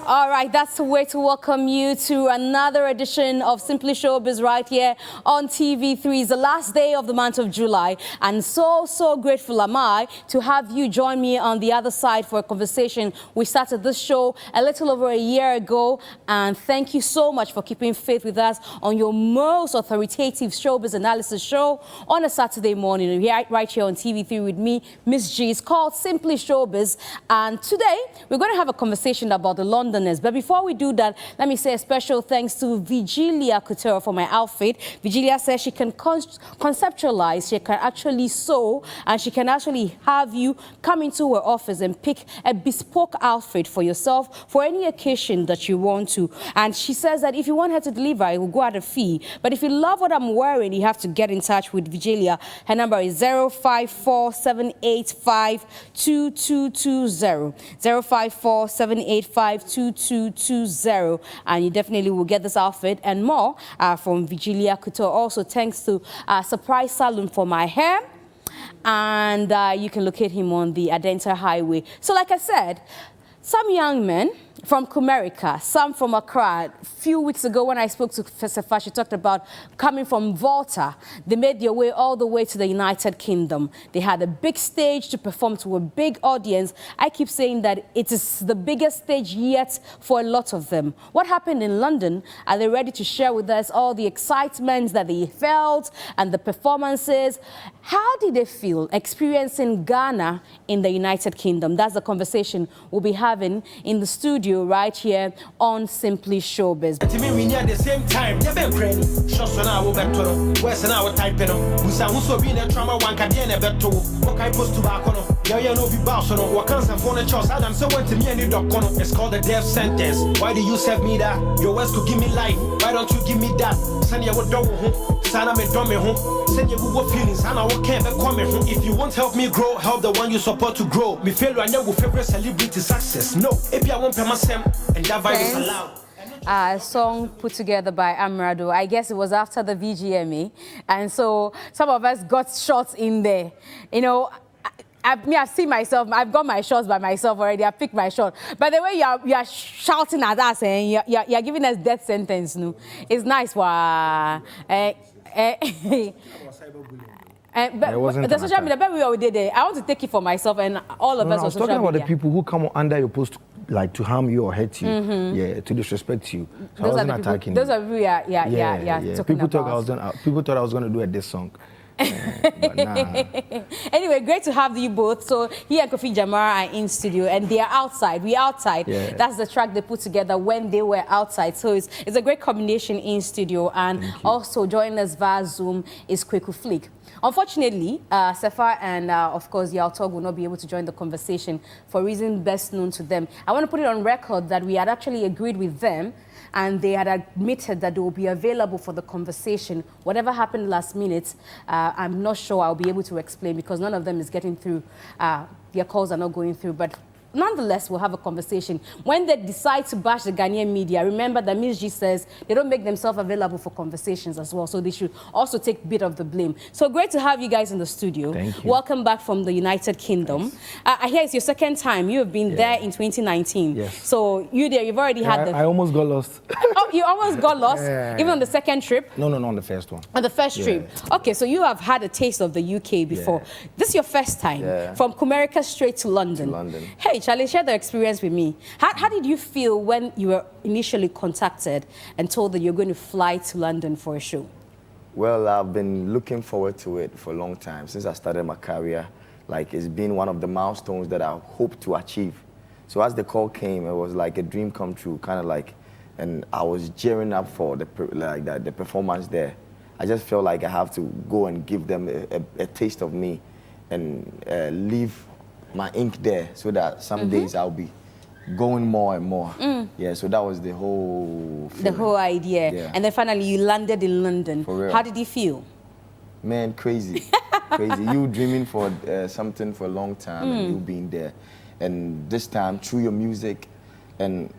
All right, that's the way to welcome you to another edition of Simply Showbiz right here on TV3. It's the last day of the month of July, and so grateful am I to have you join me on the other side for a conversation. We started this show a little over a year ago, and thank you so much for keeping faith with us on your most authoritative showbiz analysis show on a Saturday morning, right here on TV3 with me, Miss G. It's called Simply Showbiz, and today we're going to have a conversation about the Londoners. But before we do that, let me say a special thanks to Vigilia Couture for my outfit. Vigilia says she can conceptualize, she can actually sew, and she can actually have you come into her office and pick a bespoke outfit for yourself for any occasion that you want to. And she says that if you want her to deliver, it will go at a fee. But if you love what I'm wearing, you have to get in touch with Vigilia. Her number is 054-785-2220. 054-785-2220, and you definitely will get this outfit and more from Vigilia Couture. Also, thanks to Surprise Salon for my hair, and you can locate him on the Adenta Highway. So, like I said, some young men from Kumerica, some from Accra. A few weeks ago when I spoke to Fesefa, she talked about coming from Volta. They made their way all the way to the United Kingdom. They had a big stage to perform to a big audience. I keep saying that it is the biggest stage yet for a lot of them. What happened in London? Are they ready to share with us all the excitement that they felt and the performances? How did they feel experiencing Ghana in the United Kingdom? That's the conversation we'll be having in the studio right here on Simply Showbiz. At the same time, you've been crazy. Shots on our better, West and our type. We sound so being a trauma one can be a better. What I post to back on. Yeah, no, be boss on what cancer phone and choice. Adam, so went to me and you doc on. It's called a death sentence. Why do you serve me that? Your West could give me life. Why don't you give me that? Send you what dog home. Sana me dummy home. Send you what feelings. And I what can't come home. If you won't help me grow, help the one you support to grow. Me failure, I never favorite celebrity success. No, if I won't pay myself. And that vibe is allowed. A song put together by Amrado. I guess it was after the VGMA, and so some of us got shots in there. You know, I've seen myself. I've got my shots by myself already. I picked my shot. But the way you are shouting at us and you're giving us death sentence, no, it's nice. But the social media, but we already did it. I want to take it for myself and all of us. I was talking about the people who come under your post, like to harm you or hurt you, yeah, to disrespect you. So I wasn't attacking you. Those are people, yeah. People thought I was going to do a diss song. But nah. Anyway, great to have you both. So he and Kofi Jamar are in studio and they are outside. We outside. Yeah. That's the track they put together when they were outside. So it's a great combination in studio. And also joining us via Zoom is Kweku Flick. Unfortunately, Sefa and, of course, Yaltog will not be able to join the conversation for reasons best known to them. I want to put it on record that we had actually agreed with them and they had admitted that they will be available for the conversation. Whatever happened last minute, I'm not sure I'll be able to explain because none of them is getting through. Their calls are not going through, but nonetheless, we'll have a conversation. When they decide to bash the Ghanaian media, remember that Ms. G says they don't make themselves available for conversations as well, so they should also take a bit of the blame. So great to have you guys in the studio. Thank you. Welcome back from the United Kingdom. I hear it's your second time. You have been there in 2019. Yes. So you've already had the... I almost got lost. Oh, you almost got lost? Even on the second trip? No, on the first one. On the first trip? Okay, so you have had a taste of the UK before. This is your first time? From Kumerica straight to London? Hey, Charlie, share the experience with me. How did you feel when you were initially contacted and told that you're going to fly to London for a show? Well, I've been looking forward to it for a long time. Since I started my career, like it's been one of the milestones that I hope to achieve. So as the call came, it was like a dream come true, kind of like, and I was gearing up for the performance there. I just felt like I have to go and give them a taste of me and leave my ink there so that some days I'll be going more and more. Yeah, so that was the whole feeling. The whole idea. Yeah. And then finally you landed in London. For real. How did you feel? Man, crazy. Crazy. You dreaming for something for a long time and you being there. And this time through your music and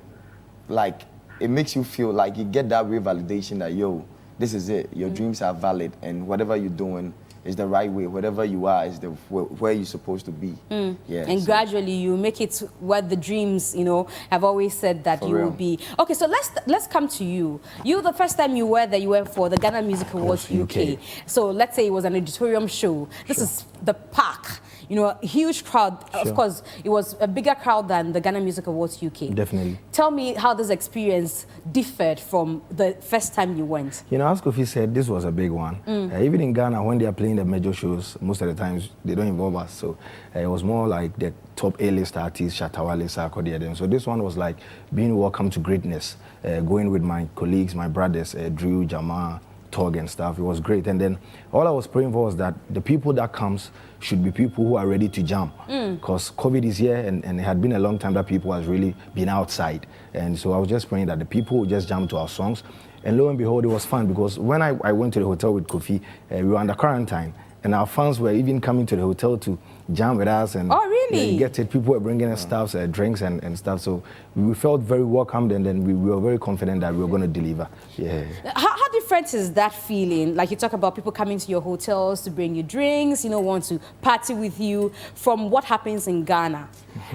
like it makes you feel like you get that real validation that yo, this is it. Your dreams are valid and whatever you're doing, is the right way. Whatever you are is where you're supposed to be. Yeah. And gradually you make it what the dreams, you know, have always said that you will be. Okay, so let's come to you. You, the first time you were there, you were for the Ghana Music Awards UK. So let's say it was an auditorium show. This is the park. You know, a huge crowd. Of course, it was a bigger crowd than the Ghana Music Awards UK. Definitely. Tell me how this experience differed from the first time you went. You know, as Kofi said, this was a big one. Even in Ghana, when they are playing the major shows, most of the times they don't involve us. So it was more like the top A-list artists, Shatawale, Sarkodie. So this one was like being welcome to greatness, going with my colleagues, my brothers, Drew, Jamar, Tog and stuff. It was great. And then all I was praying for was that the people that comes should be people who are ready to jump. Because COVID is here and it had been a long time that people has really been outside. And so I was just praying that the people would just jump to our songs. And lo and behold, it was fun because when I went to the hotel with Kofi, we were under quarantine. And our fans were even coming to the hotel to jam with us. And oh, really? You get it. People were bringing us stuff, drinks and stuff. So we felt very welcomed, and then we were very confident that we were going to deliver. Yeah. How different is that feeling? Like you talk about people coming to your hotels to bring you drinks, you know, want to party with you, from what happens in Ghana.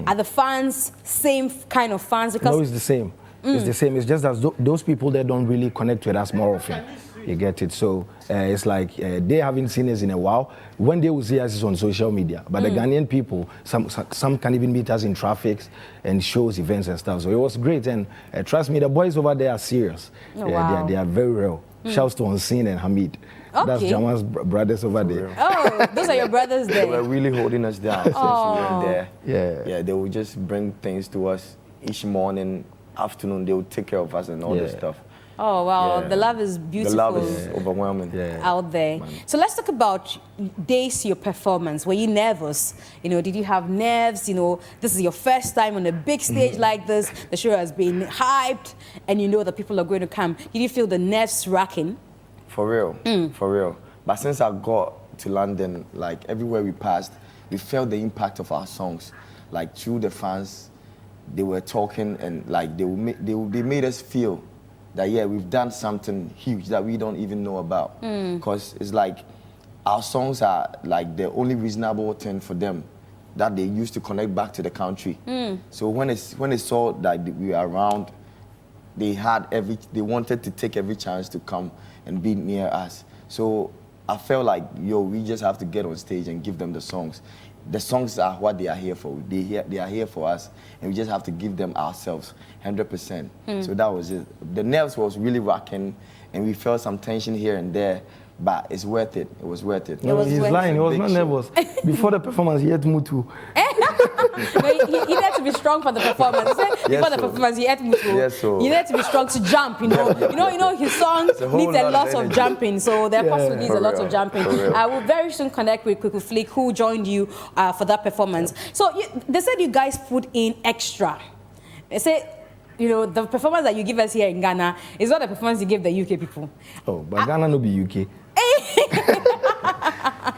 Are the fans same kind of fans? Because no, it's the same. It's the same. It's just that those people that don't really connect with us more often. You get it? So it's like they haven't seen us in a while. When they will see us is on social media. But the Ghanaian people, some can even meet us in traffic and shows, events and stuff. So it was great. And trust me, the boys over there are serious. Oh, wow. They are very real. Shouts to Unseen and Hamid. Okay. That's Jamar's brothers over there. Oh, those are your brothers there. They were really holding us down since we were there. Yeah. Yeah, they would just bring things to us each morning, afternoon. They would take care of us and all this stuff. Oh, wow. Yeah. The love is beautiful. The love is overwhelming. Out there. So let's talk about days to your performance. Were you nervous? You know, did you have nerves? You know, this is your first time on a big stage like this. The show has been hyped and you know that people are going to come. Did you feel the nerves racking? For real, for real. But since I got to London, like everywhere we passed, we felt the impact of our songs. Like through the fans, they were talking and like they made us feel that, yeah, we've done something huge that we don't even know about. Because it's like our songs are like the only reasonable thing for them that they used to connect back to the country. So when they saw that we were around, they wanted to take every chance to come and be near us. So I felt like, yo, we just have to get on stage and give them the songs. The songs are what they are here for. They are here for us, and we just have to give them ourselves, 100%. So that was it. The nerves was really rocking, and we felt some tension here and there, but it's worth it. It was worth it. No, he's lying. He was not nervous. Before the performance, he had mutu. No, he needed to be strong for the performance. Before the performance, he had mutu. Yes, so. He needed to be strong to jump. You know, his song needs a lot of jumping. So the apostle needs a lot of jumping. I will very soon connect with Kuku Flick, who joined you for that performance. So they said you guys put in extra. They say, you know, the performance that you give us here in Ghana is not the performance you give the UK people. Oh, but Ghana no be UK.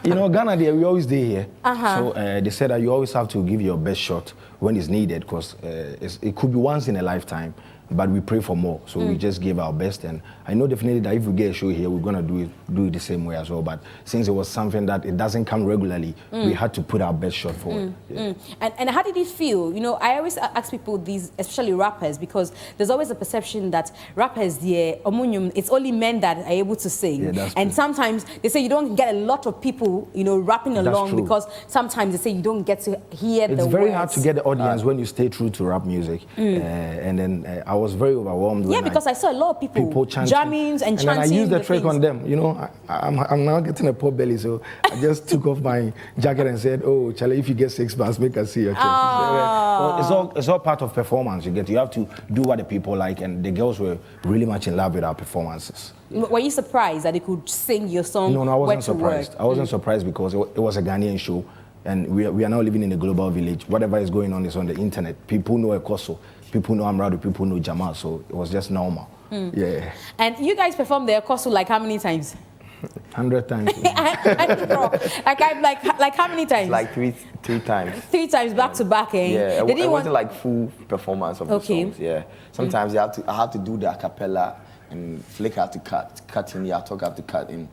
You know, Ghana, we always stay here. So they said that you always have to give your best shot when it's needed, because it could be once in a lifetime, but we pray for more. So we just give our best, and I know definitely that if we get a show here, we're gonna do it the same way as well. But since it was something that it doesn't come regularly, we had to put our best shot forward. And how did it feel? You know, I always ask people these, especially rappers, because there's always a perception that rappers, it's only men that are able to sing. Yeah, and sometimes they say you don't get a lot of people, you know, rapping along, because sometimes they say you don't get to hear the words. It's very hard to get the audience when you stay true to rap music. And then I was very overwhelmed. Yeah, because I saw a lot of people jamming and chanting. And then I used the trick on them. You know, I'm now getting a pot belly, so I just took off my jacket and said, "Oh, Charlie, if you get 6 bars, make us see your chest." Well, it's all part of performance. You have to do what the people like, and the girls were really much in love with our performances. Were you surprised that they could sing your song? No, I wasn't surprised. I wasn't surprised because it was a Ghanaian show, and we are now living in a global village. Whatever is going on is on the internet. People know Kofi, people know Amrado, people know Jamar, so it was just normal. Yeah. And you guys performed the Kofi like how many times? 100 times. like how many times? Like three times. 3 times back to back, eh? Yeah, it wasn't like full performance of the songs. Yeah. Sometimes I have to do the a cappella, and Flick have to cut in, Talk have to cut in.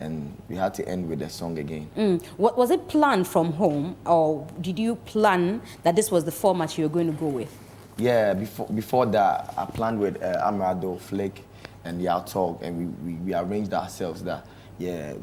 and we had to end with the song again. What was it planned from home, or did you plan that this was the format you were going to go with? Yeah, before that, I planned with Amrado, Flick, and Yao Talk, and we arranged ourselves that, yeah,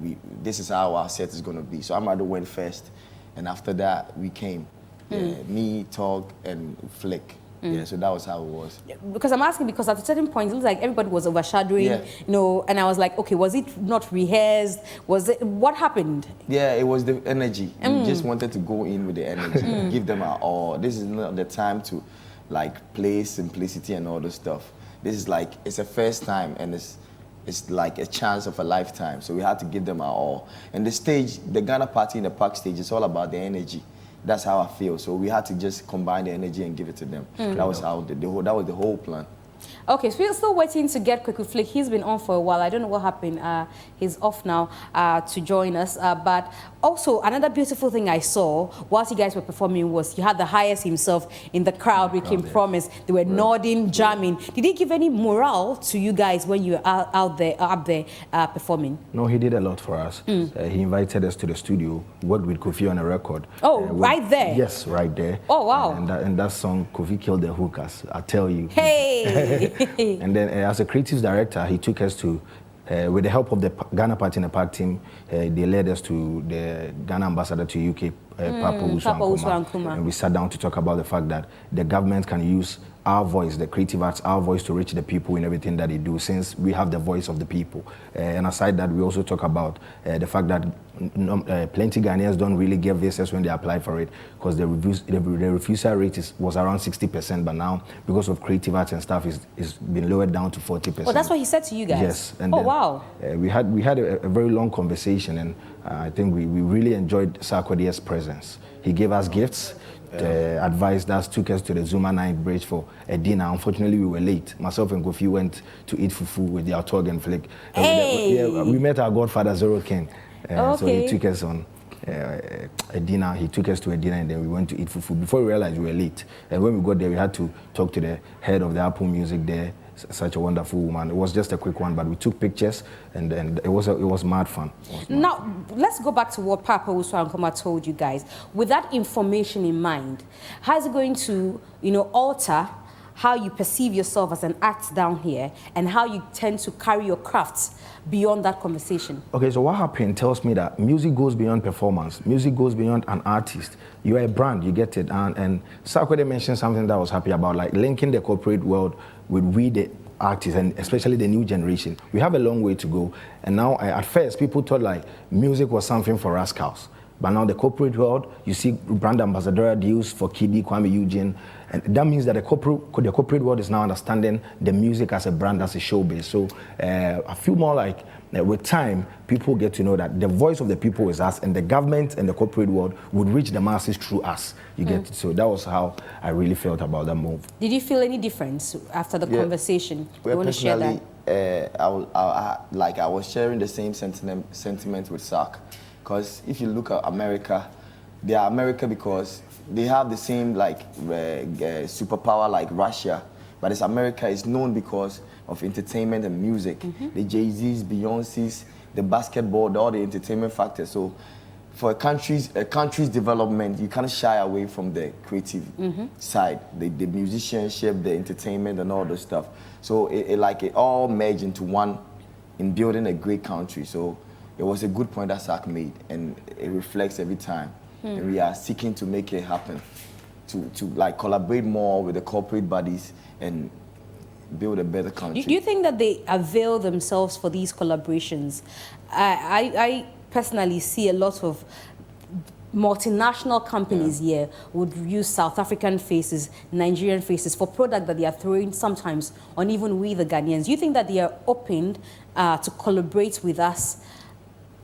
this is how our set is going to be. So Amrado went first, and after that, we came. Yeah, me, Talk, and Flick. Yeah, so that was how it was. Because I'm asking because at a certain point, it looked like everybody was overshadowing, you know, and I was like, okay, was it not rehearsed? What happened? Yeah, it was the energy. We just wanted to go in with the energy, give them our all. This is not the time to, like, play simplicity and all this stuff. This is like, it's a first time, and it's like a chance of a lifetime. So we had to give them our all. And the stage, the Ghana Party in the Park stage, is all about the energy. That's how I feel. So we had to just combine the energy and give it to them. That was how that was the whole plan. Okay, so we're still waiting to get Kofi Flick. He's been on for a while. I don't know what happened. He's off now to join us. But also, another beautiful thing I saw whilst you guys were performing was you had the highest himself in the crowd with Kim Promise. They were nodding, jamming. Did he give any morale to you guys when you were up there performing? No, he did a lot for us. He invited us to the studio, worked with Kofi on a record. Oh, right there? Yes, right there. Oh, wow. And that song, Kofi killed the hookers, I tell you. Hey! And then as a creative director, he took us to, with the help of the Ghana Party in the Park team, they led us to the Ghana ambassador to UK, Papa Nkrumah. And we sat down to talk about the fact that the government can use our voice, the creative arts, our voice to reach the people in everything that they do, since we have the voice of the people. And aside that, we also talk about the fact that plenty Ghanaians don't really get visas when they apply for it, because the refusal rate was around 60%, but now, because of creative arts and stuff, it's been lowered down to 40%. Oh, that's what he said to you guys? Yes. And wow. We had a very long conversation, and I think we really enjoyed Sarkodie's presence. He gave us gifts. Advised us, took us to the Zuma 9 bridge for a dinner. Unfortunately, we were late. Myself and Kofi went to eat fufu with the Tog and Flick. Hey. We met our godfather, Zero King. Okay. So he took us on a dinner. He took us to a dinner, and then we went to eat fufu. Before we realized we were late. And when we got there, we had to talk to the head of the Apple Music there. Such a wonderful woman. It was just a quick one, but we took pictures, and it was mad fun. Now, let's go back to what Papa Nkrumah told you guys. With that information in mind, how is it going to, alter how you perceive yourself as an act down here, and how you tend to carry your crafts beyond that conversation? Okay, so what happened tells me that music goes beyond performance. Music goes beyond an artist. You are a brand, you get it. And Sarkodie mentioned something that I was happy about, like linking the corporate world with we, the artists, and especially the new generation. We have a long way to go. And now, at first, people thought like music was something for rascals. But now the corporate world, you see brand ambassadorial deals for Kiddy, Kwame Eugene, and that means that the corporate world is now understanding the music as a brand, as a showbiz. So I feel more like with time, people get to know that the voice of the people is us, and the government and the corporate world would reach the masses through us. You get it? So that was how I really felt about that move. Did you feel any difference after the conversation? Well, you want to share that? I was sharing the same sentiment with Sark. Because if you look at America, they are America because they have the same superpower like Russia, but it's America is known because of entertainment and music. The Jay-Z's, Beyonce's, the basketball, all the entertainment factors. So for a country's development, you can't shy away from the creative side, the musicianship, the entertainment, and all the stuff. So it all merged into one in building a great country. So it was a good point that Sark made, and it reflects every time. And we are seeking to make it happen, to collaborate more with the corporate bodies and build a better country. Do you think that they avail themselves for these collaborations? I personally see a lot of multinational companies here would use South African faces, Nigerian faces for product that they are throwing sometimes on even we, the Ghanaians. Do you think that they are open to collaborate with us?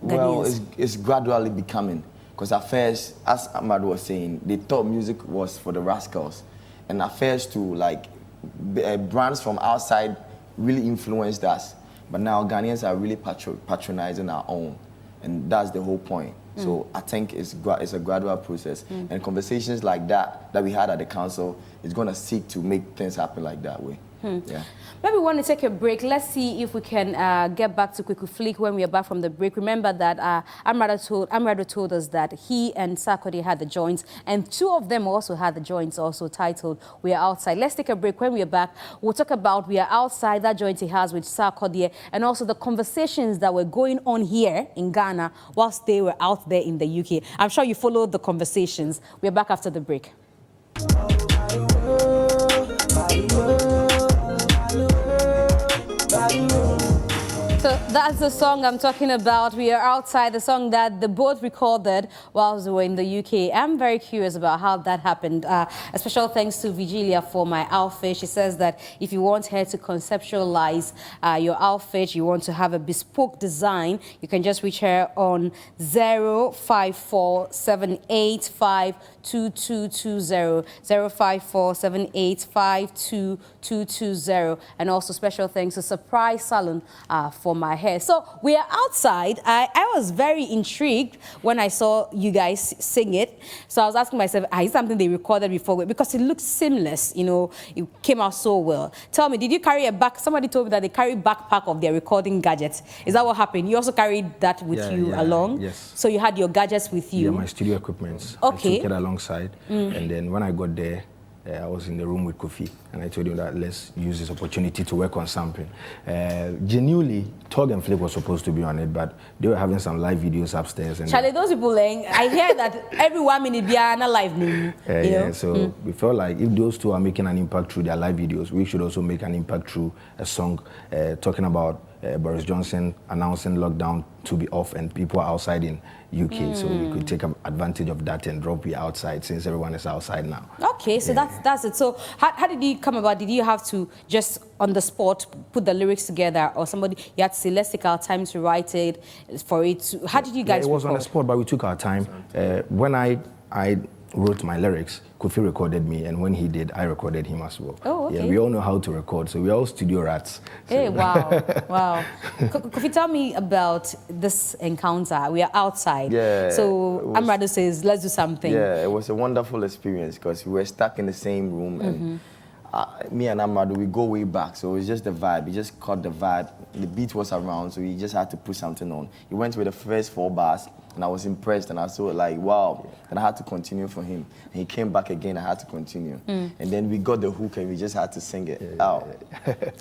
Well, it's gradually becoming, because at first, as Amrado was saying, they thought music was for the rascals, and at first brands from outside really influenced us, but now Ghanaians are really patronizing our own, and that's the whole point. So I think it's a gradual process, and conversations like that we had at the council is going to seek to make things happen like that way. Yeah. Maybe we want to take a break. Let's see if we can get back to Quick Flick when we are back from the break. Remember that Amrado told us that he and Sarkodie had the joints, and two of them also had the joints also titled We Are Outside. Let's take a break. When we are back, we'll talk about We Are Outside, that joint he has with Sarkodie, and also the conversations that were going on here in Ghana whilst they were out there in the UK. I'm sure you followed the conversations. We're back after the break. So that's the song I'm talking about. We Are Outside, the song that the both recorded whilst they were in the UK. I'm very curious about how that happened. A special thanks to Vigilia for my outfit. She says that if you want her to conceptualize your outfit, you want to have a bespoke design, you can just reach her on 054-785-2220, 054-785-2220. And also special thanks to Surprise Salon for my hair. So we are outside. I was very intrigued when I saw you guys sing it. So I was asking myself, is something they recorded before? Because it looks seamless, you know, it came out so well. Tell me, did you carry a back? Somebody told me that they carry backpack of their recording gadgets. Is that what happened? You also carried that with you along? Yes. So you had your gadgets with you? Yeah, my studio equipment. Okay. I took it alongside. And then when I got there, I was in the room with Kofi, and I told him that let's use this opportunity to work on something. Genuinely, Tog and Flick was supposed to be on it, but they were having some live videos upstairs. And Charlie, those people, I hear that every 1 minute they are not live. So we felt like if those two are making an impact through their live videos, we should also make an impact through a song talking about Boris Johnson announcing lockdown to be off and people are outside in UK, so we could take advantage of that and drop We Outside since everyone is outside now. Okay, so that's it. So how did you come about? Did you have to just on the spot put the lyrics together, or somebody you had to say let's take our time to write it for it to, how did you guys it was record? On the spot, but we took our time. When I wrote my lyrics, Kofi recorded me, and when he did, I recorded him as well. Oh, okay. Yeah, we all know how to record, so we're all studio rats. So. Hey, wow, wow. Kofi, tell me about this encounter. We are outside. Yeah. So Amrado says, let's do something. Yeah, it was a wonderful experience because we were stuck in the same room, and me and Amrado, we go way back, so it was just the vibe. We just caught the vibe. The beat was around, so we just had to put something on. He went with the first 4 bars, and I was impressed, and I saw like, wow. And I had to continue for him. And he came back again, I had to continue. And then we got the hook, and we just had to sing it out.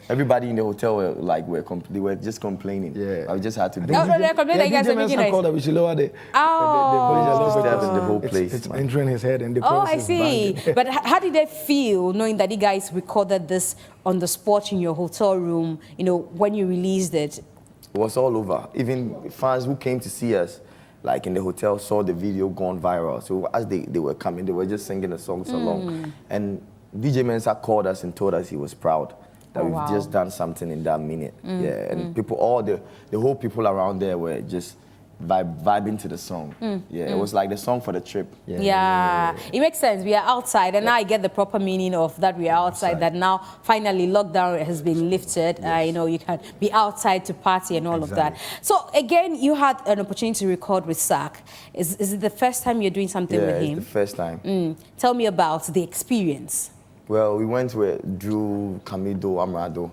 Everybody in the hotel were like, they were just complaining. Yeah. I just had to do it. They're complaining against the called that we should lower the the whole place. It's entering his head, and the Oh, I see. But how did it feel knowing that you guys recorded this on the spot in your hotel room, you know, when you released it? It was all over. Even fans who came to see us, like in the hotel, saw the video gone viral. So as they were coming, they were just singing the songs along. And DJ Mensa called us and told us he was proud that we've just done something in that minute. Yeah, and people, all the whole people around there were just vibing to the song. It was like the song for the trip. Yeah. It makes sense. We are outside, and now I get the proper meaning of that. We are outside. That now finally lockdown has been lifted. You know, you can be outside to party and all of that. So again, you had an opportunity to record with Sark. Is it the first time you're doing something with him? Yeah, it's the first time. Tell me about the experience. Well, we went with Drew, Camido, Amrado.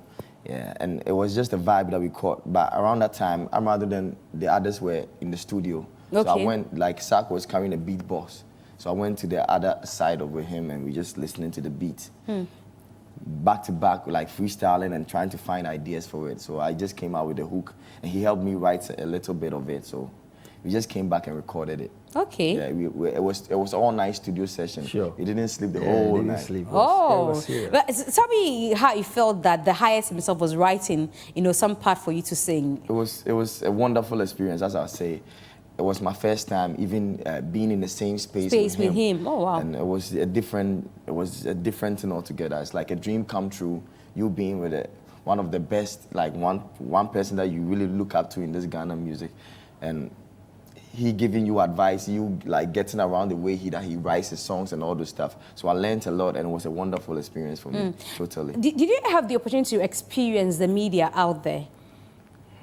Yeah, and it was just a vibe that we caught. But around that time, Amrado and the others were in the studio. Okay. So I went, like Sark was carrying a beat box. So I went to the other side of with him and we just listening to the beat. Back to back, like freestyling and trying to find ideas for it. So I just came out with the hook and he helped me write a little bit of it. So we just came back and recorded it. Okay. Yeah, it was all night studio session. Sure. We didn't sleep the whole night. Sleep. Oh, but tell me how you felt that the highest himself was writing, you know, some part for you to sing. It was a wonderful experience, as I say. It was my first time even being in the same space with him. Oh wow! And it was a different thing altogether. It's like a dream come true. You being with one of the best, like one person that you really look up to in this Ghana music, and he giving you advice, you like getting around the way that he writes his songs and all this stuff. So I learned a lot, and it was a wonderful experience for me. Totally. Did you have the opportunity to experience the media out there?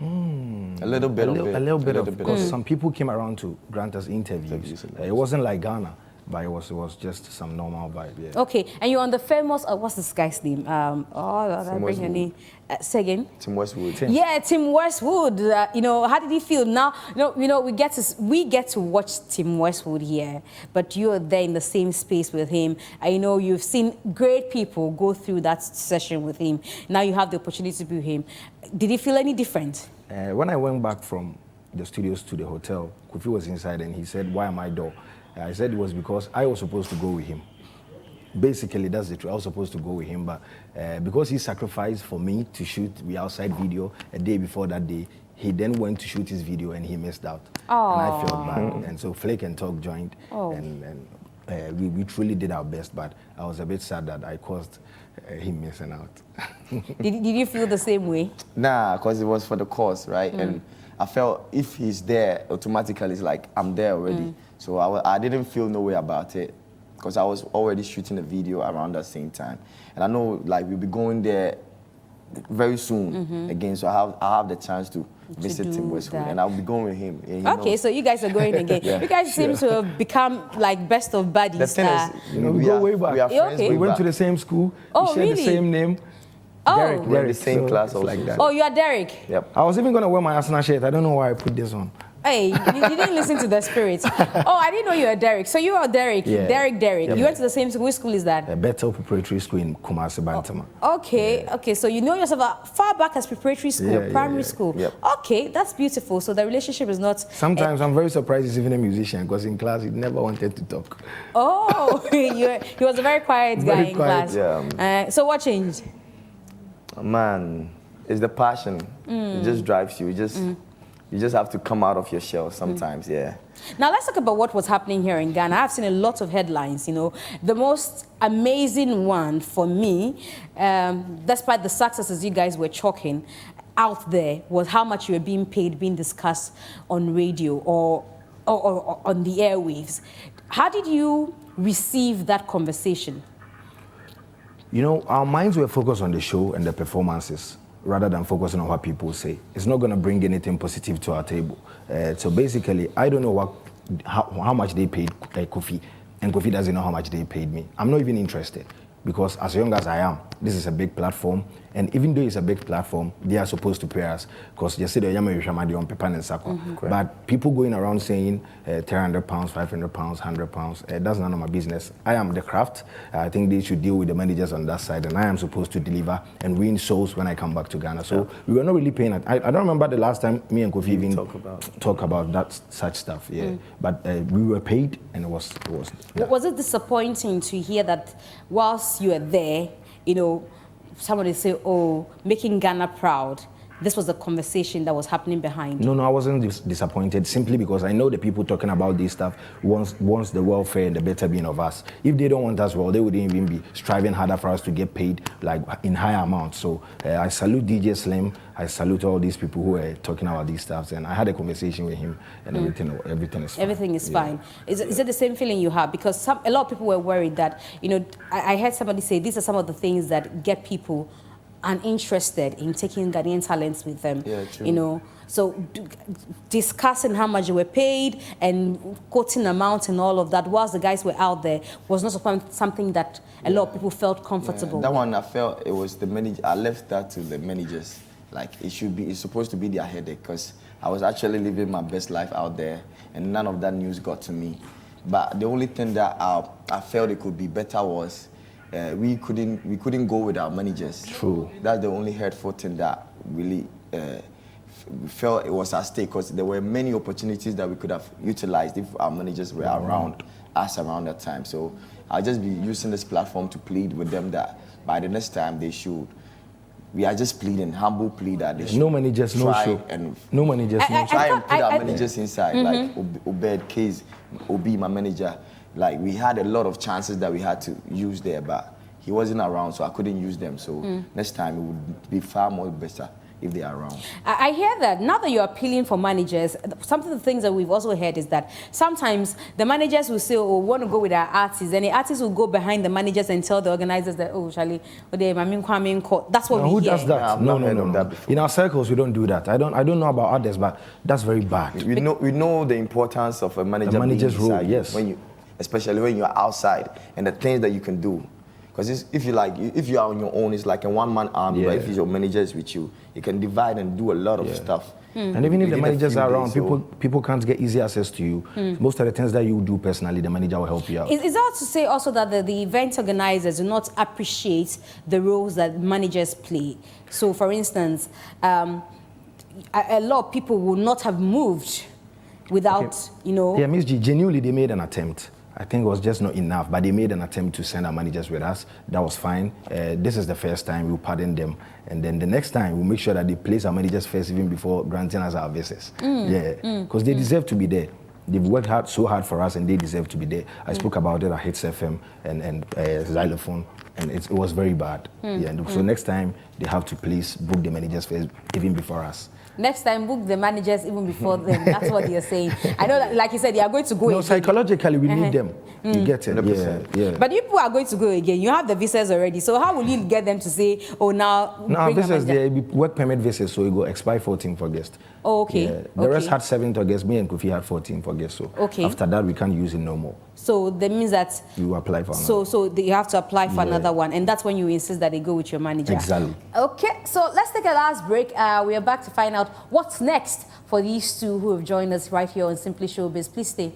A little bit of it. A little bit of it. Because some people came around to grant us interviews. It wasn't like Ghana. but it was just some normal vibe. Yeah. Okay, and you're on the famous. What's this guy's name? I bring your name. Say again. Tim Westwood. Yeah, Tim Westwood. How did he feel? Now, we get to watch Tim Westwood here, but you're there in the same space with him. I know you've seen great people go through that session with him. Now you have the opportunity to be with him. Did he feel any different? When I went back from the studios to the hotel, Kofi was inside and he said, "Why am I door?" I said it was because I was supposed to go with him. Basically, that's the truth. I was supposed to go with him, but because he sacrificed for me to shoot the outside video a day before that day, he then went to shoot his video and he missed out. Aww. And I felt bad. And so Flake and Talk joined, and we truly did our best, but I was a bit sad that I caused him missing out. Did you feel the same way? Nah, because it was for the cause, right? And I felt if he's there, automatically it's like I'm there already. So I didn't feel no way about it, because I was already shooting a video around that same time. And I know like we'll be going there very soon again, so I have the chance to visit Tim Westwood, and I'll be going with him. Okay, so you guys are going again. You guys seem to have become like best of buddies. The thing is, we go way back. We are friends. Okay. We went to the same school. Oh, we shared really? the same name. Oh. Derek, We're in the same so class it's also. like that. Oh, you are Derek. Yep. I was even going to wear my Arsenal shirt. I don't know why I put this on. Hey, you didn't listen to the spirit. Oh, I didn't know you were Derek. So you are Derek. Yeah. Derek. Yep. You went to the same school. Which school is that? A Bethel Preparatory School in Kumasi, Bantama. Okay, okay. So you know yourself far back as preparatory school, primary school. Yep. Okay, that's beautiful. So the relationship is not. Sometimes I'm very surprised he's even a musician, because in class he never wanted to talk. Oh, he was a very quiet guy Very in quiet, class. yeah. So what changed? Man, it's the passion. It just drives you. You just have to come out of your shell sometimes, yeah. Now let's talk about what was happening here in Ghana. I've seen a lot of headlines, The most amazing one for me, despite the successes you guys were chalking out there, was how much you were being paid, being discussed on radio or on the airwaves. How did you receive that conversation? Our minds were focused on the show and the performances, rather than focusing on what people say. It's not going to bring anything positive to our table. So basically, I don't know how much they paid Kofi, and Kofi doesn't know how much they paid me. I'm not even interested, because as young as I am, this is a big platform, and even though it's a big platform, they are supposed to pay us, because you see the Yama on Pepan and Sako. But people going around saying £300, £500, £100, that's none of my business. I am the craft. I think they should deal with the managers on that side, and I am supposed to deliver and win shows when I come back to Ghana. So we were not really paying it. I don't remember the last time me and Kofi even talk about that such stuff. Yeah, but we were paid, and it was. Yeah. Was it disappointing to hear that whilst you were there, somebody say, "Oh, making Ghana proud"? This was the conversation that was happening behind. No, I wasn't disappointed, simply because I know the people talking about this stuff wants the welfare and the better being of us. If they don't want us well, they wouldn't even be striving harder for us to get paid like in higher amounts. So I salute DJ Slim. I salute all these people who are talking about these stuff, and I had a conversation with him, and everything is fine. Everything is fine. Is it the same feeling you have? Because a lot of people were worried that, I heard somebody say these are some of the things that get people uninterested in taking Ghanaian talents with them. Yeah, true. So discussing how much they were paid and quoting amount and all of that, whilst the guys were out there, was not something that a lot of people felt comfortable that with. one, I felt it was the manager. I left that to the managers. Like it's supposed to be their headache, because I was actually living my best life out there, and none of that news got to me. But the only thing that I felt it could be better was we couldn't go with our managers. True. That's the only hurtful thing that really felt it was at stake, because there were many opportunities that we could have utilized if our managers were around us around that time. So I'll just be using this platform to plead with them that by the next time they should. We are just pleading, humble plea that they should. No managers, no show. No managers, no show. Try and put our managers inside, like Obed, Case, Obi, my manager. Like, we had a lot of chances that we had to use there, but he wasn't around, so I couldn't use them. So next time it would be far more better if they are around. I hear that. Now that you're appealing for managers, some of the things that we've also heard is that sometimes the managers will say, "Oh, we want to go with our artists," and the artists will go behind the managers and tell the organizers that, "Oh, Charlie, that's what we who hear." does that? I've No. not heard of that before. In our circles, we don't do that. I don't know about others, but that's very bad. We know the importance of a manager. A manager's being role, inside yes. When you, especially when you're outside and the things that you can do. Because if you are on your own, it's like a one-man army. But if your manager is with you, you can divide and do a lot of stuff. And even if the managers are around, people can't get easy access to you. Most of the things that you do personally, the manager will help you out. Is that to say also that the event organizers do not appreciate the roles that managers play? So, for instance, a lot of people will not have moved without, you know... Yeah, Ms. G, genuinely, they made an attempt. I think it was just not enough, but they made an attempt to send our managers with us. That was fine. This is the first time we'll pardon them. And then the next time, we'll make sure that they place our managers first even before granting us our visas. Because they deserve to be there. They've worked so hard for us and they deserve to be there. I spoke about it at Hits FM and Xylophone, and it was very bad. So next time, they have to book the managers first even before us. Next time, book the managers even before them. That's what you're saying. I know that, like you said, they are going to go again. Psychologically, we need them. You get it? Yeah. But you people are going to go again. You have the visas already. So how will you get them to say, oh, now... No, visas, they work permit visas, so it will expire 14th August. Oh, okay. Yeah. The rest had 7th August. Me and Kofi had 14th August. So after that, we can't use it no more. So that means that... You apply for another. So you have to apply for another one. And that's when you insist that they go with your manager. Exactly. Okay, so let's take a last break. We are back to find out what's next for these two who have joined us right here on Simply Showbiz. Please stay.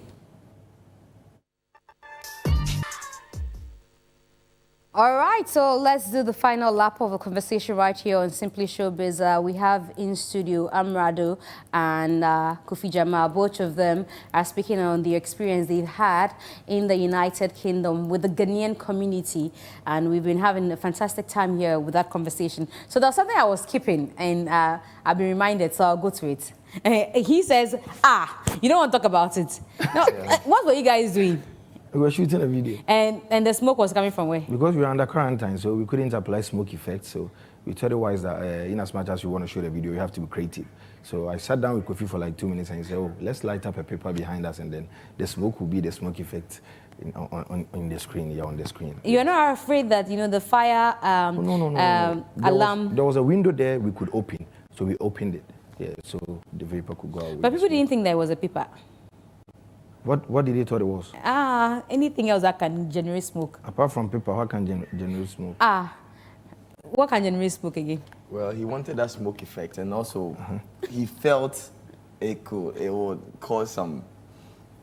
All right, so let's do the final lap of the conversation right here on Simply Showbiz. We have in studio Amrado and Kofi Jamar. Both of them are speaking on the experience they've had in the United Kingdom with the Ghanaian community. And we've been having a fantastic time here with that conversation. So there's something I was skipping, and I've been reminded, so I'll go to it. He says, you don't want to talk about it. No, what were you guys doing? We were shooting a video. And the smoke was coming from where? Because we were under quarantine, so we couldn't apply smoke effects. So we told the wise that in as much as you want to shoot a video, you have to be creative. So I sat down with Kofi for like 2 minutes and he said, oh, let's light up a paper behind us and then the smoke will be the smoke effect on the screen, on the screen. You're not afraid that, the fire no. alarm... There was a window there we could open, so we opened it. Yeah, so the vapor could go out. But people didn't think there was a paper. What did they thought it was? Anything else that can generate smoke. Apart from paper, what can generate smoke? What can generate smoke again? Well, he wanted that smoke effect, and also he felt it would cause some,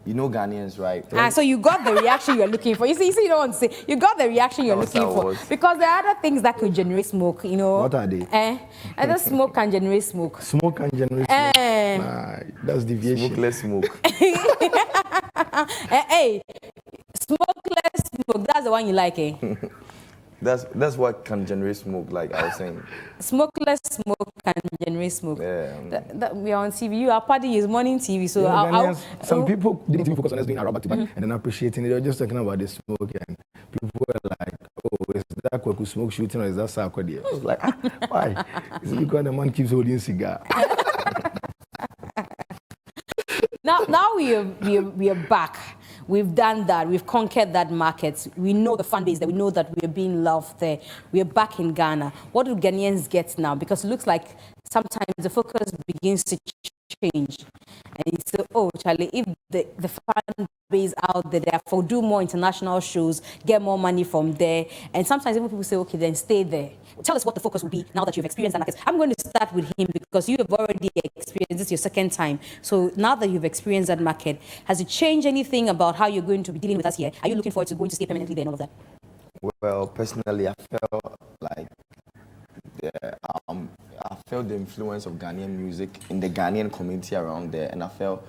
Ghanaians, right? So you got the reaction you're looking for. You see, you don't want to say. You got the reaction you're looking for. Because there are other things that could generate smoke, What are they? Other smoke can generate smoke. Smoke can generate smoke. Nah, that's deviation. Smokeless smoke. Hey, smokeless smoke, that's the one you like, eh? That's what can generate smoke, like I was saying. Smokeless smoke can generate smoke. Yeah. We are on TV. You are partying is morning TV, so some people didn't even focus on us doing a back to back and then appreciating it. They were just talking about the smoke, and people were like, "Oh, is that Kwaku smoke shooting or is that Sarkodie?" I was like, why? Is it because the man keeps holding cigar? Now we are back. We've done that. We've conquered that market. We know the fan base there. We know that we are being loved there. We are back in Ghana. What do Ghanaians get now? Because it looks like sometimes the focus begins to change. And you say, oh, Charlie, if the fan base out there, therefore do more international shows, get more money from there. And sometimes even people say, okay, then stay there. Tell us what the focus will be now that you've experienced that market. I'm going to start with him because you have already experienced this your second time. So now that you've experienced that market, has it changed anything about how you're going to be dealing with us here? Are you looking forward to going to stay permanently there and all of that? Well, personally, I felt like I felt the influence of Ghanaian music in the Ghanaian community around there, and I felt,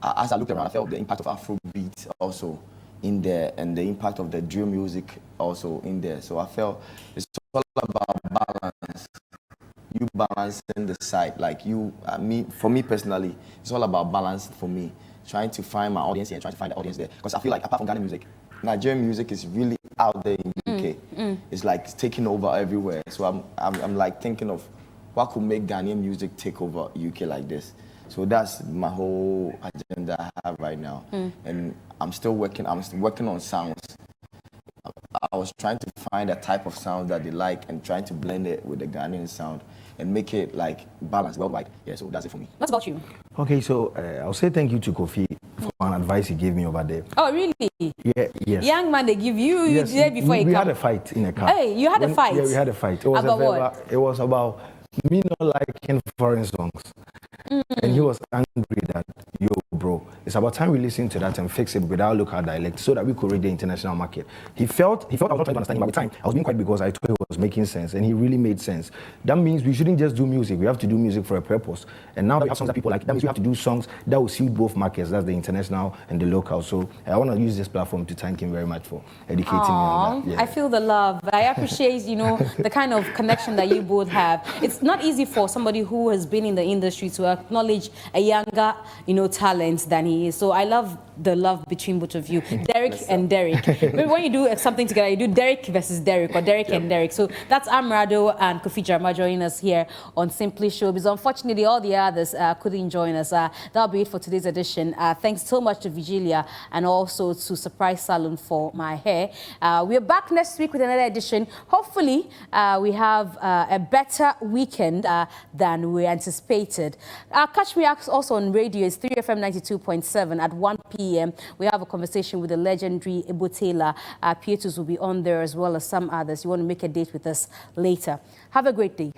as I looked around, I felt the impact of Afrobeat also in there, and the impact of the drill music also in there. So I felt it's all about balance. You balancing the side, like for me personally, it's all about balance for me. Trying to find my audience here and trying to find the audience there. Because I feel like apart from Ghanaian music, Nigerian music is really out there in the UK. It's like it's taking over everywhere. So I'm like thinking of what could make Ghanaian music take over UK like this. So that's my whole agenda I have right now. And I'm still working on sounds. I was trying to find a type of sound that they like and trying to blend it with the Ghanaian sound and make it like balanced worldwide. Yeah, so that's it for me. What about you? Okay, so I'll say thank you to Kofi for an advice he gave me over there. Oh, really? Yeah, yes. Young man, they give you Yes, there before we you come. had a fight in a car. Hey, you had a fight? Yeah, we had a fight. It was about what? It was about me not liking foreign songs. And he was angry that, yo, bro, it's about time we listen to that and fix it with our local dialect so that we could reach the international market. He felt I was not trying to understand him, but with time, I was being quiet because I thought it was making sense, and he really made sense. That means we shouldn't just do music. We have to do music for a purpose. And now that we have songs that people like, that means we have to do songs that will suit both markets, that's the international and the local. So I want to use this platform to thank him very much for educating me on that. Yeah. I feel the love. I appreciate, the kind of connection that you both have. It's not easy for somebody who has been in the industry to acknowledge a younger, talent than he is. So I love the love between both of you, Derek and Derek. Maybe when you do something together, you do Derek versus Derek or Derek and Derek. So that's Amrado and Kofi Jamar joining us here on Simply Showbiz. Unfortunately, all the others couldn't join us. That'll be it for today's edition. Thanks so much to Vigilia and also to Surprise Salon for my hair. We're back next week with another edition. Hopefully, we have a better weekend than we anticipated. Catch me also on radio. It's 3FM 92.7 at 1 p.m. We have a conversation with the legendary Ibo Taylor. Pietus will be on there as well as some others. You want to make a date with us later. Have a great day.